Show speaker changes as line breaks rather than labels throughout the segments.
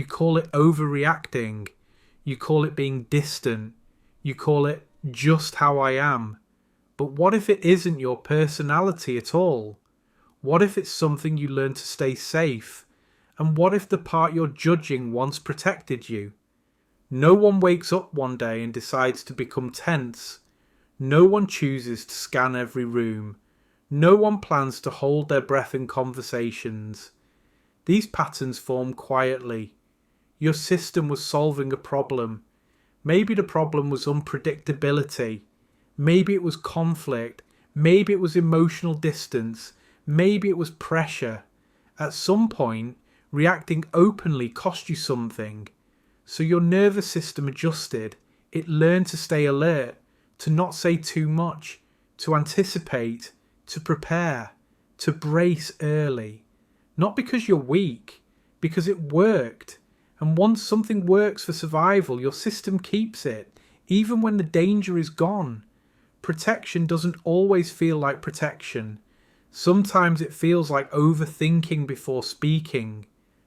call it overreacting. You call it being distant. You call it just how I am. But what if it isn't your personality at all? What if it's something you learn to stay safe? And what if the part you're judging once protected you? No one wakes up one day and decides to become tense. No one chooses to scan every room. No one plans to hold their breath in conversations. These patterns form quietly. Your system was solving a problem. Maybe the problem was unpredictability. Maybe it was conflict. Maybe it was emotional distance. Maybe it was pressure. At some point, reacting openly cost you something. So your nervous system adjusted. It learned to stay alert, to not say too much, to anticipate, to prepare, to brace early. Not because you're weak, because it worked. And once something works for survival, your system keeps it, even when the danger is gone. Protection doesn't always feel like protection. Sometimes it feels like overthinking before speaking,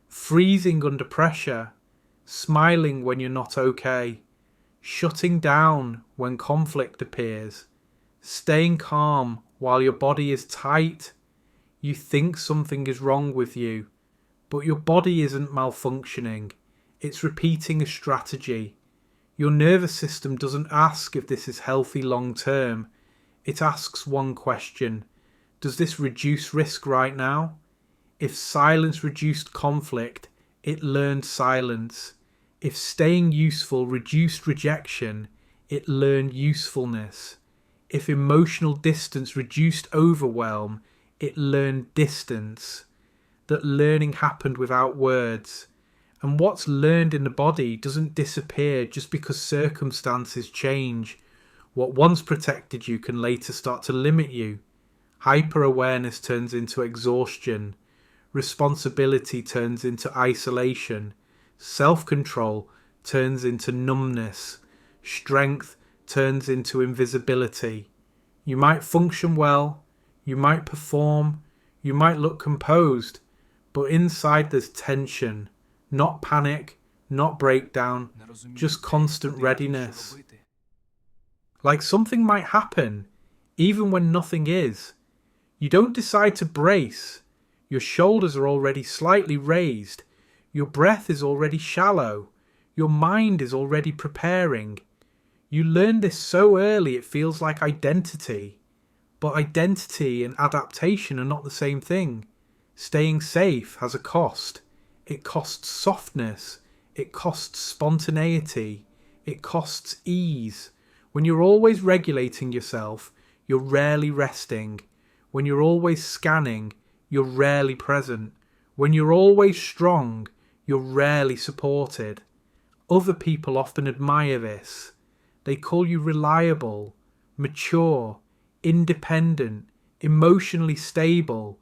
freezing under pressure, smiling when you're not okay, shutting down when conflict appears, staying calm while your body is tight. You think something is wrong with you, but your body isn't malfunctioning. It's repeating a strategy. Your nervous system doesn't ask if this is healthy long term. It asks one question. Does this reduce risk right now? If silence reduced conflict, it learned silence. If staying useful reduced rejection, it learned usefulness. If emotional distance reduced overwhelm, it learned distance. That learning happened without words. And what's learned in the body doesn't disappear just because circumstances change. What once protected you can later start to limit you. Hyper-awareness turns into exhaustion. Responsibility turns into isolation. Self-control turns into numbness. Strength turns into invisibility. You might function well. You might perform. You might look composed. But inside there's tension. Not panic, not breakdown, just constant readiness. Like something might happen, even when nothing is. You don't decide to brace. Your shoulders are already slightly raised. Your breath is already shallow. Your mind is already preparing. You learn this so early it feels like identity. But identity and adaptation are not the same thing. Staying safe has a cost. It costs softness. It costs spontaneity. It costs ease. When you're always regulating yourself, you're rarely resting. When you're always scanning, you're rarely present. When you're always strong, you're rarely supported. Other people often admire this. They call you reliable, mature, independent, emotionally stable.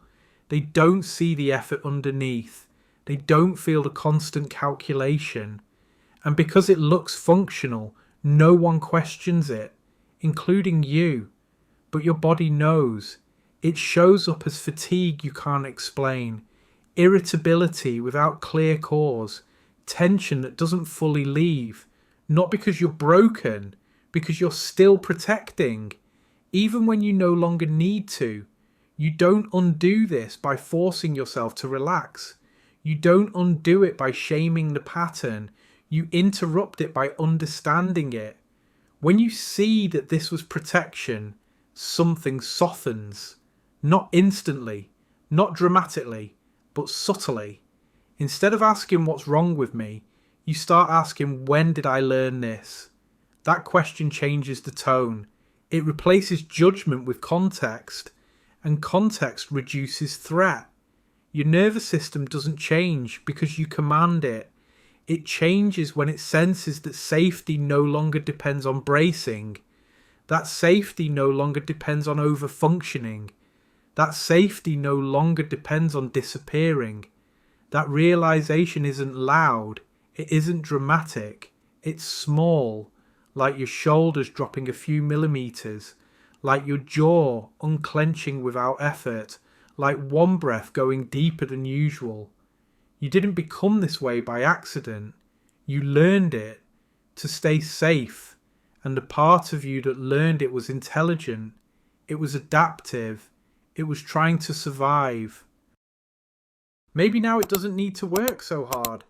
They don't see the effort underneath. They don't feel the constant calculation. And because it looks functional, no one questions it, including you. But your body knows. It shows up as fatigue you can't explain, irritability without clear cause, tension that doesn't fully leave. Not because you're broken, because you're still protecting. Even when you no longer need to. You don't undo this by forcing yourself to relax. You don't undo it by shaming the pattern. You interrupt it by understanding it. When you see that this was protection, something softens. Not instantly, not dramatically, but subtly. Instead of asking what's wrong with me, you start asking, when did I learn this? That question changes the tone. It replaces judgment with context, and context reduces threat. Your nervous system doesn't change because you command it. It changes when it senses that safety no longer depends on bracing. That safety no longer depends on overfunctioning. That safety no longer depends on disappearing. That realization isn't loud. It isn't dramatic. It's small, like your shoulders dropping a few millimeters, like your jaw unclenching without effort, like one breath going deeper than usual. You didn't become this way by accident. You learned it to stay safe, and the part of you that learned it was intelligent. It was adaptive. It was trying to survive. Maybe now it doesn't need to work so hard.